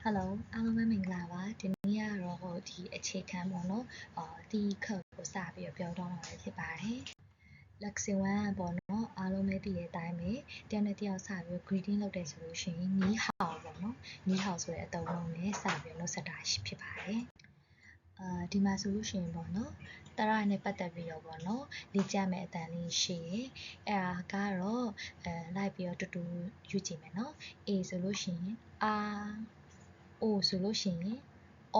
Hello အားလုံးပဲမင်္ဂလာပါဒီနေ့ကတော့ဒီအခြေခံပေါ့နော်ဒီခက်ကိုစပြီးပြောတော့မှာဖြစ်ပါတယ် Lesson 1ပေါ့နော်အားလုံးပဲသိတဲ့အတိုင်းပဲတယောက်နဲ့တယောက်စပြီး greeting လုပ်တယ်ဆိုလို့ရှိရင်နီးဟောပေါ့နော်နီးဟောဆိုတဲ့အသုံးလုံးနဲ့စပြီးနှုတ်ဆက်တာဖြစ်ပါတယ်ဒီမှာဆိုလို့ရှိရင်ပေါ့နော်တရနဲ့ပတ်သက်ပြီးတော့ပေါ့နော်လေ့ကျင့်မယ်အတန်လေးရှိရယ်အဲ့ဒါကတော့လိုက်ပြီးတော့တူတူယူကြည့်မယ်နော် A ဆိုလို့ရှိရင် O ဆိုလို့ရှိရင် O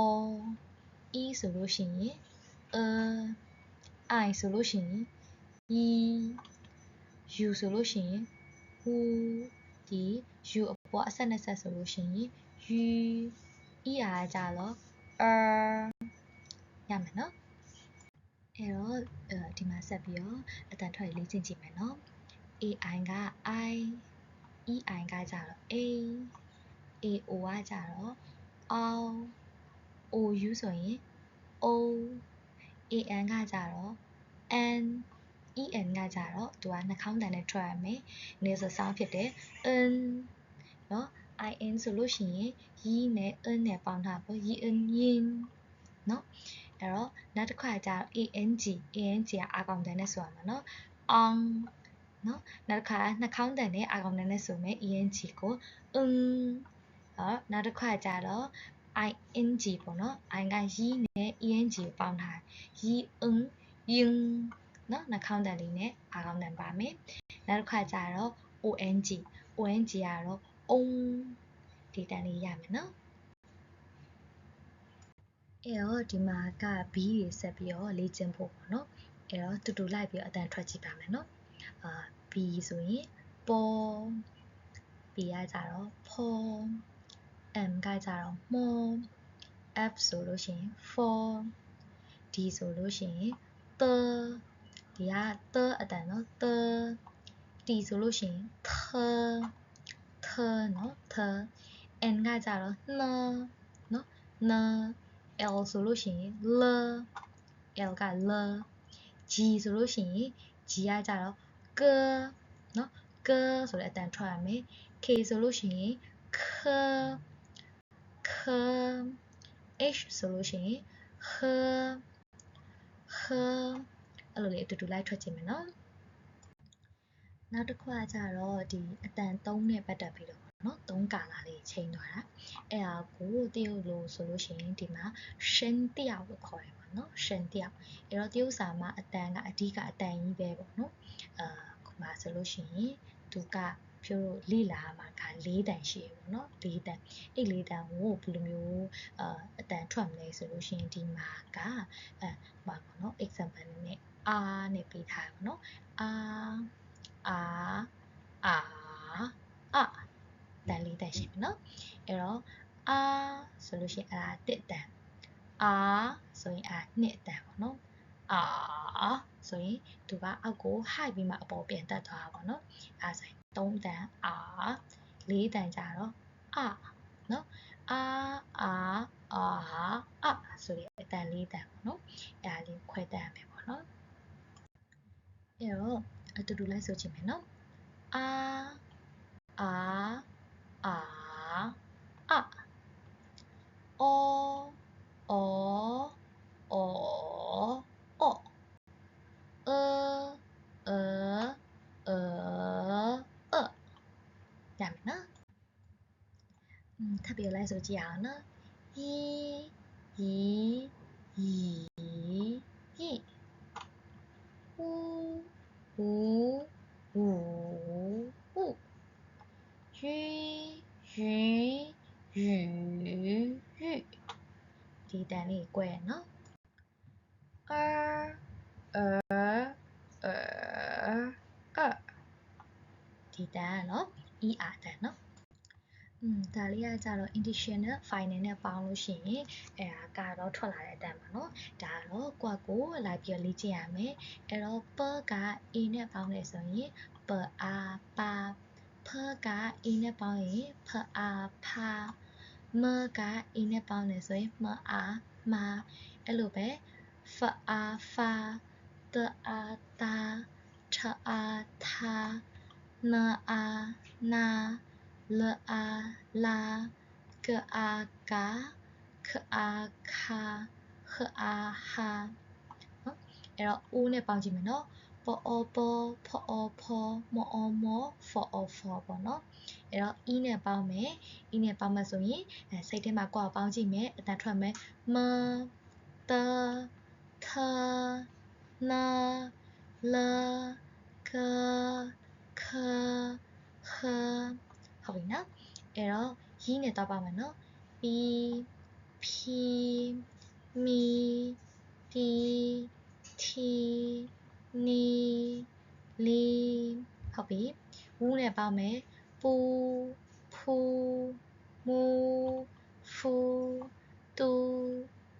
E ဆိုလို့ရှိရင် I ဆိုလို့ရှိရင် E U ဆိုလို့ရှိရင် U ဒီ U အပေါ်အဆက်နဲ့ဆက်ဆိုလို့ရှိရင် U E အားကြတော့ ရမယ်နော်အဲ့တော့ဒီမှာဆက်ပြီးတော့အတန်ထွက်လေ့ကျင့်ကြည့်မယ်နော် AI က I EI ကကြတော့ A AO ကကြတော့ OU ဆိုရင် O AN ကကြတော့ N EN ကကြတော့သူကနှာခေါင်းတန်နဲ့ထွက်ရမယ် nasal sound ဖြစ်တယ် N เนาะ IN ဆိုလို့ရှိရင် yi နဲ့ n နဲ့ပေါင်းထားပေါ့ yin yin เนาะအဲ့တော့နောက်တစ်ခါကျတော့ ANGကအာကောင်တန်နဲ့ဆိုရမှာเนาะ on เนาะနောက်တစ်ခါနှာခေါင်းတန်နဲ့အာကောင်တန်နဲ့ဆိုမယ် ENG ကိုနောက်တစ်ခါကျတော့ ING ပေါ့နော် I က yi နဲ့ ENG ကိုပေါင်းထားyi yin เนาะနှာခေါင်းတန်လေးနဲ့အာကောင်တန်ပါမယ်နောက်တစ်ခါကျတော့ ONG ကတော့ on ဒီတန်လေးရမယ်နော်အဲ့တော့ဒီမှာက B တွေဆက်ပြီးတော့လေ့ကျင့်ဖို့ပေါ့နော်အဲ့တော့တူတူလိုက်ပြီးအတန်ထွက်ကြည့်ပါမယ်နော်B ဆိုရင်ပေါ် B ကကြတော့ဖော M ကကြတော့မော F ဆိုလို့ရှိရင် for D ဆိုလို့ရှိရင် the ဒီက the အတန်နော် the T ဆိုလို့ရှိရင် the နော် the N ကကြတော့ နော် L ဆိုလို့ရှိရင် L က G ဆိုလို့ရှိရင် G ကကြတော့ နော် ဆိုတဲ့အတန်ထွက်ရမယ် K ဆိုလို့ရှိရင် H ဆိုလို့ရှိရင် အဲ့လိုလေးအတူတူလိုက်ထွက်ကြည့်မယ်နော်နောက်တစ်ခုကကြတော့ဒီအတန်3နဲ့ပတ်သက်ပြီးတော့နော်3ကာလာလေးချိန်သွားတာအဲ့ဒါကိုတရုတ်လိုဆိုလို့ရှိရင်ဒီမှာရှင်းတယောက်လို့ခေါ်တယ်ပေါ့နော်ရှင်းတယောက်အဲ့တော့တရုတ်စာမှာအတန်ကအဓိကအတန်ကြီးပဲပေါ့နော်ခုမှဆိုလို့ရှိရင်သူကဖြိုးလိလာမှာက4တန်ရှိရပေါ့နော်4တန်အဲ့4တန်ကိုဘယ်လိုမျိုးအတန်ထွက်မလဲဆိုလို့ရှိရင်ဒီမှာကမှာပေါ့နော် example နဲ့ R နဲ့ပေးထားပါတော့တန်လေးတန်ရှိပြီနော်အဲ့တော့ဆိုလို့ရှိရင်အဲ့ဒါ1တန်ဆိုရင်2တန်ပေါ့နော်ဆိုရင်သူကအောက်ကို high ပြီးမှအပေါ်ပြန်တက်သွားတာပေါ့နော်အဲ့ဆိုရင်3တန်4တန်ကြတော့နော်ဆိုရင်အတန်4တန်ပေါ့နော်အဲ့ဒါလေးခွဲတတ်ရမယ်ပေါ့နော်အဲ့တော့အတူတူလိုက်ဆိုချင်မယ်နော်ရမယ်နော်ထပ်ပြီးလိုက်ဆိုကြည့်အောင်နော်ဒီတန်လေးကွဲနော်ဒီတန်ကနော် ER တန်နော်ဒါလေးကကြတော့ additional final နဲ့ပေါင်းလို့ရှိရင်အဲ့ဒါကတော့ထွက်လာတဲ့အတန်ပါနော်ဒါတော့ကွက်ကိုလိုက်ပြီးလေ့ကျင့်ရမယ်အဲ့တော့ per က a နဲ့ပေါင်းတယ်ဆိုရင် per a pa per က a နဲ့ပေါင်းရင် per a pa me က a နဲ့ပေါင်းတယ်ဆိုရင် me a ma အဲ့လိုပဲ fa a fa ta a ta cha a tha na a na la a la ကအာကာခအာခါခအာဟာနော်အဲ့တော့ဦးနဲ့ပေါင်းကြည့်မယ်နော်ပေါ်အောပေါ်ဖောအောဖောမောအောမောဖောအောဖောပေါ့နော်အဲ့တော့အီးနဲ့ပေါင်းမယ်အီးနဲ့ပေါင်းမှဆိုရင်စိတ်ထဲမှာကိုယ်ပေါင်းကြည့်မယ်အတန်ထွက်မယ်မတထနာလာကခခဟုတ်ပြီနော်အဲ့တော့ရီးနဲ့တော့ပါမယ်နော်ပီဖီမီတီတီနီလီဟုတ်ပြီဝူးနဲ့ပေါင်းမယ်ပူဖူမူဖူတူ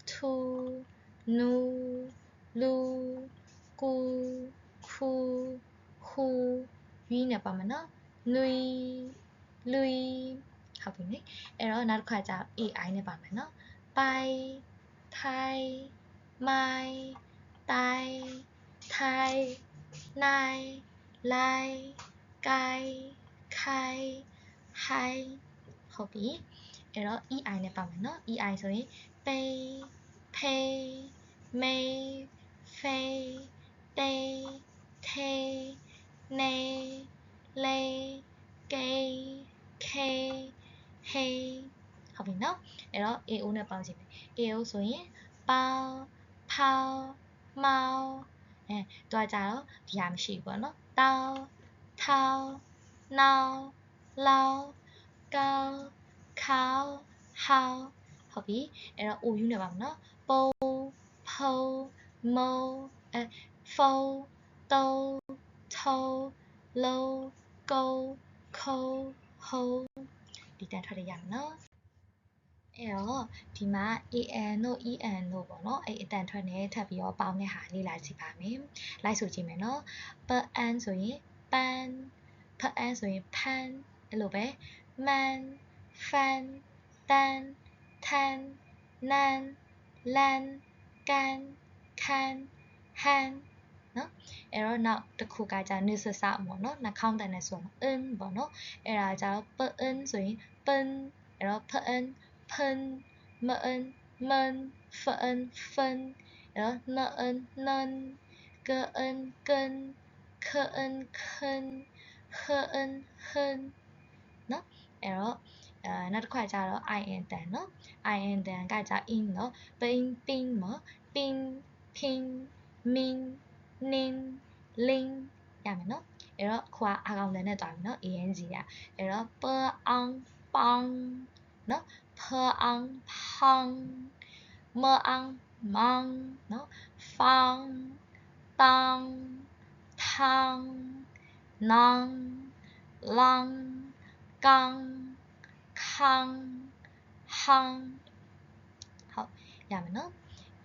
ထူနူလူကူခူခူရွီးနဲ့ပေါင်းမယ်နော်နွီလူီဟုတ်ပြီနိအဲ့တော့နောက်တစ်ခါကျ AI နဲ့ပါမယ်နော်ပိုင်ထိုင်မိုင်တိုင်ထိုင်နိုင်လိုက်ကိုင်ခိုင်ဟိုင်ဟုတ်ပြီအဲ့တော့ EI နဲ့ပါမယ်နော် EI ဆိုရင်ပေဖေမေဖေတေထေနေလေကေခေဟေဟုတ်ပြီနော်အဲ့တော့ AO နဲ့ပေါင်းကြည့်မယ် AO ဆိုရင်ပေါဖောင်းမောင်းတွားကြတော့ဒီဟာမရှိဘူးပေါ့နော်တောင်းထောင်းနောင်လောင်းကောင်းခေါဟောင်းဟုတ်ပြီအဲ့တော့ OU နဲ့ပါမယ်နော်ပုံဖုံမုံဖုံတုံးထုံးလုံးကုန်းခုံးဟုံးဒီတန်ထွက်ရရမယ်နော်အဲ့တော့ဒီမှာ AN တို့ EN တို့ပေါ့နော်အဲ့အတန်ထွက်နဲ့ထပ်ပြီးတော့ပေါင်းတဲ့ဟာလေ့လာကြည့်ပါမယ်လိုက်ဆိုကြည့်မယ်နော်ပအန်ဆိုရင်ပန်ဖအန်ဆိုရင်ဖန်အဲ့လိုပဲမန်ဖန်တန်ထန်နန်လန်ကန်ခန်ဟန်နော်အဲ့တော့နောက်တစ်ခုကကြာနေဆဆပေါ့နော်နှာခေါင်းတန်နဲ့ဆိုအင်းပေါ့နော်အဲ့ဒါကြာပအန်ဆိုရင်ပန်အဲ့တော့ဖအန်ဖန်မအန်မန်ဖအန်ဖန်အဲ့တော့နအန်နန်ကအန်ကန်ခအန်ခန်ဟအန်ဟန်နော်အဲ့တော့နောက်တစ်ခါကျတော့ IN တန်နော် IN တန်ကကြာ in နော် pin pin မ pin pin min nin ling ရမယ်နော်အဲ့တော့ခွာအာကောင်တန်နဲ့တွားပြီနော် ANG ကအဲ့တော့ p ang pang နော် p ang pang m ang mang နော် fang tang thang nang lang kang khang hang ဟုတ်ရမယ်နော်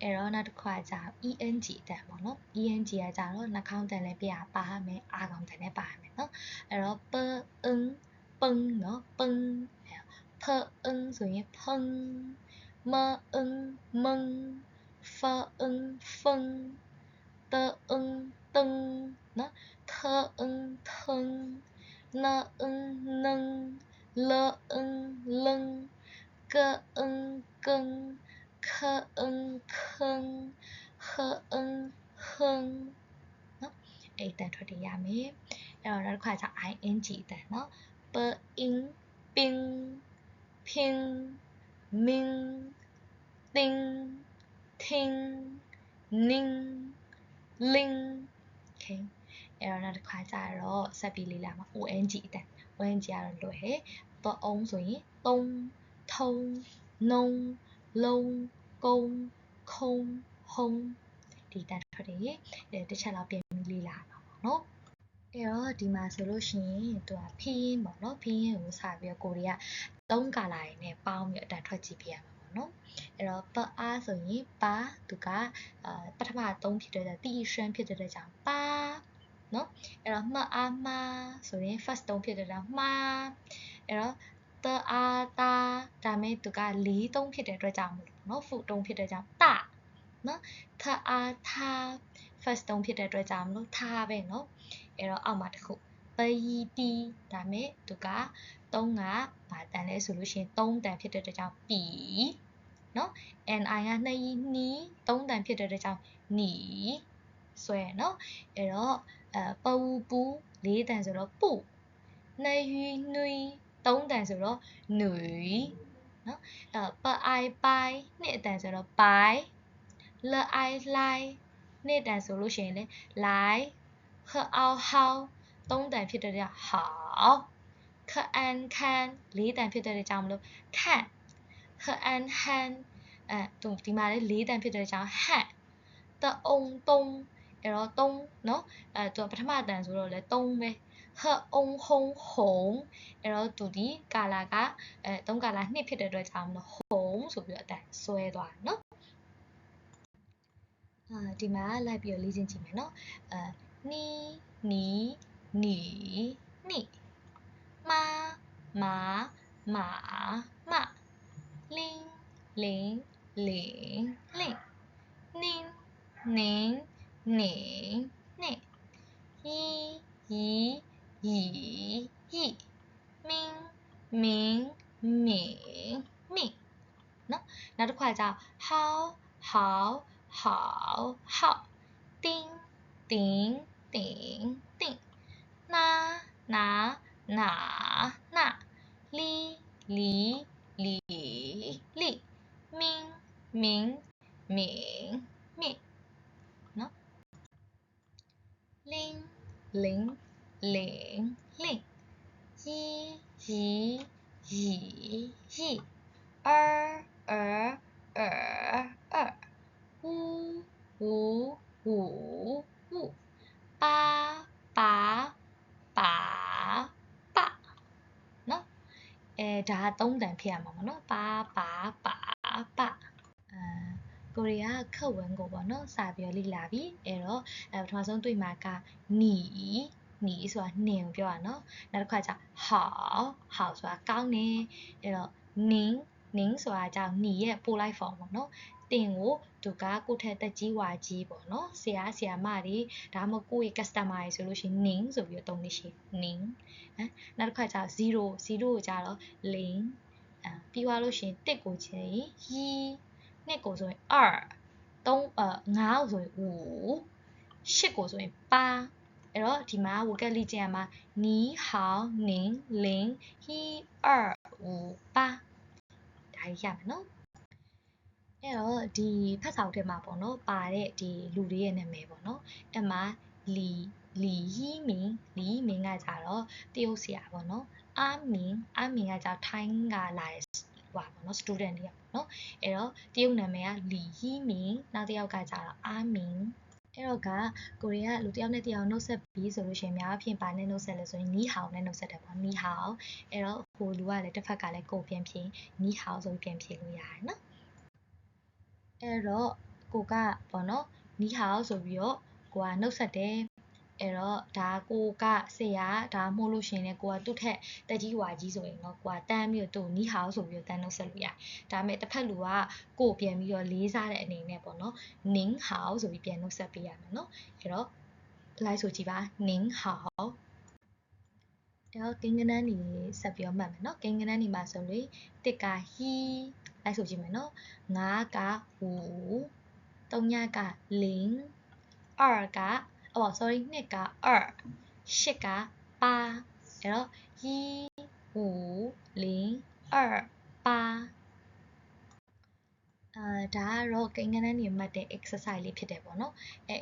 အဲ့တော့နောက်တစ်ခါကျ ENG တန်ပေါ့နော် ENG ကကြတော့နှာခေါင်းတန်လည်းပြပါမယ်အာကောင်တန်လည်းပါမယ်နော်အဲ့တော့ p ưng ပឹงနော်ပឹงဖưng ဆိုရင်ဖឹงမưng မឹงဖưng ဖឹงတưng ตึงနော်ထưng ထឹงနưng နឹงလưng လឹงကưng ကឹงခưng ခឹงဟưng ဟឹงနော်အဲ့တန်ထွက်တည်ရမယ်အဲ့တော့နောက်တစ်ခါကျ ING တန်နော်ပအင်းပင်းဖင်းမင်းတင်းထင်းနင်းလင်း okay အဲ့တော့နောက်တစ်ခါကျတော့ဆက်ပြီးလေ့လာမှာ ONG အတန် ONG ကတော့လွယ်ဟဲ့ပအောင်ဆိုရင်တုံးထုံးနုံလုံးကုန်းခုံဟုံဒီတန်ထွက်တွေတစ်ချက်လောက်ပြန်ပြီးလေ့လာပါပေါ့နော်အဲ့တော့ဒီမှာဆိုလို့ရှိရင်သူကဖီးရင်ပေါ့နော်ဖီးရင်ကိုစပြီးတော့ကိုရီးယား3ကာလာတွေနဲ့ပေါင်းပြီးအတန်ထွက်ကြည့်ပြရမှာပေါ့နော်အဲ့တော့ပအားဆိုရင်ပါသူကပထမ3ဖြစ်တဲ့တီရွှမ်းဖြစ်တဲ့ကြောင့်ပါနော်အဲ့တော့မှအားမဆိုရင် first 3ဖြစ်တဲ့ကြောင့်မှာအဲ့တော့တအားတာဒါမဲ့သူက4 3ဖြစ်တဲ့အတွက်ကြောင့်မလို့နော် foot 3ဖြစ်တဲ့ကြောင့်တနော်ထအားထား first 3ဖြစ်တဲ့အတွက်ကြောင့်မလို့ထားပဲနော်အဲ့တော့အောက်မှာတစ်ခု pi pi ဒါမဲ့သူက3ကဘာတန်လဲဆိုလို့ရှိရင်3တန်ဖြစ်တဲ့အတွက်ကြောင့် pi နော် ni က2နီး3တန်ဖြစ်တဲ့အတွက်ကြောင့် နီဆွဲနော်အဲ့တော့ပူပူ4တန်ဆိုတော့ပူ2နွီ3တန်ဆိုတော့နွီနော်ပအိုင်ပိုင်2တန်ဆိုတော့ပိုင်လအိုင်လိုင်2တန်ဆိုလို့ရှိရင်လေလိုင်ခအောင်ဟောင်း3တန်ဖြစ်တဲ့ဟောင်းခအန်ခန်4တန်ဖြစ်တဲ့ကြောင့်မလို့ခန့်ခအန်ဟန်ဒီမှာလေ4တန်ဖြစ်တဲ့ကြောင့်ဟန့်တအုံတုံအဲ့တော့3နော်သူပထမတန်ဆိုတော့လေ3ပဲဟအုံဟုံဟုံအဲ့တော့သူဒီကာလာက3ကာလာ2ဖြစ်တဲ့အတွက်ကြောင့်မလို့ဟုံဆိုပြီးတော့အတန်ဆွဲသွားနော်ဒီမှာလိုက်ပြီးတော့လေ့ကျင့်ကြည့်မယ်နော်နီနီနီနီမာမာမာမလင်းလင်းလင်းလင်းနင်းနင်းနင်းနင်းရီရီရီရီမင်းမင်းမင်းမင်းနော်နောက်တစ်ခါကျဟောင်းဟောင်း好好叮叮叮叮拿拿拿拿哩哩哩哩明明明明နော်零零零零一一一一二二二二五五五五八八八八နော်ဒါ3တန်ဖြစ်ရမှာပေါ့နော်八八八八ကိုရီးယားခက်ဝန်းကိုပေါ့နော်စပြီးတော့လေ့လာပြီအဲ့တော့ပထမဆုံးတွေ့မှာကနီနီဆိုတာနှင်ကိုပြောတာနော်နောက်တစ်ခါကျဟောင်းဟောင်းဆိုတာကောင်းနေအဲ့တော့နင်းနင်းဆိုတာကြောင့်နီရဲ့ပို့လိုက် form ပေါ့နော်တင်ကိုသူကကိုထက်တက်ကြီးဝါကြီးပေါ့နော်ဆရာဆရာမတွေဒါမှမဟုတ်ကိုယ့်ရဲ့ customer တွေဆိုလို့ရှိရင်နင်းဆိုပြီးတော့သုံးနေရှိနင်းနောက်တစ်ခါကျ0ကိုကျတော့0ပြီးသွားလို့ရှိရင်1ကိုချိန်ရီ2ကိုဆိုရင်2 3 5ကိုဆိုရင်5 8ကိုဆိုရင်8အဲ့တော့ဒီမှာဝကက်လိကျင့်ရမှာနီဟောင်းနင်းလင်းဟီ2 5 8ဒါကြီးရမယ်နော်အဲ့တော့ဒီဖတ်စာအုပ်ထဲမှာပေါ့နော်ပါတဲ့ဒီလူတွေရဲ့နာမည်ပေါ့နော်အဲ့မှာလီဟီမင်ကကြတော့တရုတ်ဆရာပေါ့နော်အာမင်ကကြတော့ထိုင်းကလာတဲ့ဟွာပေါ့နော် student တွေပေါ့နော်အဲ့တော့တရုတ်နာမည်ကလီဟီမင်နောက်တစ်ယောက်ကကြတော့အာမင်အဲ့တော့ကိုရီးယားလူတစ်ယောက်နဲ့တစ်ယောက်နှုတ်ဆက်ပြီးဆိုလို့ရှိရင်များအဖြစ်ပါနဲ့နှုတ်ဆက်လဲဆိုရင်နီဟောင်နဲ့နှုတ်ဆက်တယ်ပေါ့နီဟောင်အဲ့တော့ဟိုလူကလည်းတစ်ဖက်ကလည်းကိုပြန်ဖြေနီဟောင်ဆိုပြီးပြန်ဖြေလို့ရတယ်နော်အဲ့တော့ကိုကပေါ့နော်နီဟောင်ဆိုပြီးတော့ကိုကနှုတ်ဆက်တယ်အဲ့တော့ဒါကိုကဆရာဒါမှမဟုတ်လို့ရှင်လေကိုကသူ့ထက်တက်ကြီးဝါကြီးဆိုရင်တော့ကိုကတန်းပြီးတော့သူ့နီဟောင်ဆိုပြီးတော့တန်းနှုတ်ဆက်လို့ရတယ်ဒါပေမဲ့တစ်ဖက်လူကကိုပြန်ပြီးတော့လေးစားတဲ့အနေနဲ့ပေါ့နော်နင်းဟောင်ဆိုပြီးပြန်နှုတ်ဆက်ပေးရမယ်နော်အဲ့တော့လိုက်ဆိုကြည့်ပါနင်းဟောင်အဲ့တော့ကိန်းကနန်းနေဆက်ပြီးတော့မှတ်မယ်နော်ကိန်းကနန်းနေမှာဆိုလို့တစ်ကဟီလိုက်ဆိုကြည့်မယ်နော်5က5 3က0 2ကsorry 2က2 8က8အဲ့တော့1 5 0 2 8ဒါကတော့ကိန်းဂဏန်းတွေမှတ်တဲ့ exercise လေးဖြစ်တယ်ပေါ့နော်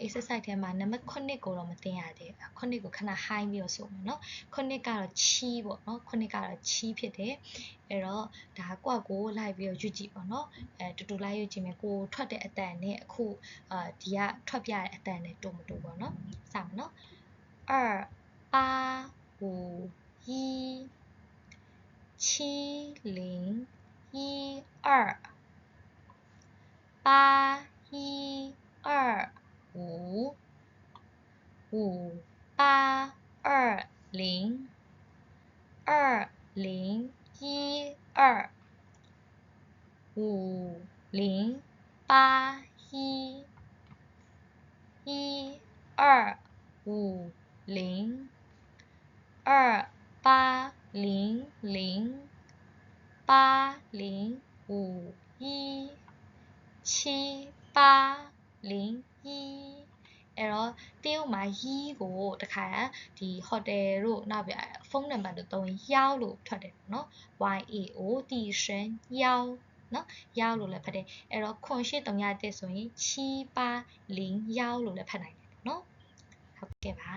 exercise ထဲမှာနံပါတ်9ကိုတော့မသင်ရသေးဘူး9ကိုခဏ high ပြီးတော့ဆိုမယ်နော်9ကတော့ချီပေါ့နော်9ကတော့ချီဖြစ်တယ်အဲ့တော့ဒါကိုလိုက်ပြီးတော့ယူကြည့်ပေါ့နော်တူတူလိုက်ယူကြည့်မယ်ကိုထွက်တဲ့အတန်နဲ့အခုဒီကထွက်ပြတဲ့အတန်နဲ့တူမတူပေါ့နော်စမယ်နော်2 8 5 1 7 0 1 28 1 2 5 5 8 2 0 2 0 1 2 5 0 8 1 1 2 5 0 28080551အဲ့တော့တရုတ်မှာရီးကိုတခါဒီ hotel တို့နောက်ပြဖုန်းနံပါတ်တို့သုံးရောက်လို့ထွက်တယ်เนาะ YAO တီရှန်ရောက်เนาะရောက်လို့လည်းဖတ်တယ်အဲ့တော့0831ဆိုရင်780ရောက်လို့လည်းဖတ်နိုင်တယ်เนาะဟုတ်ကဲ့ပါ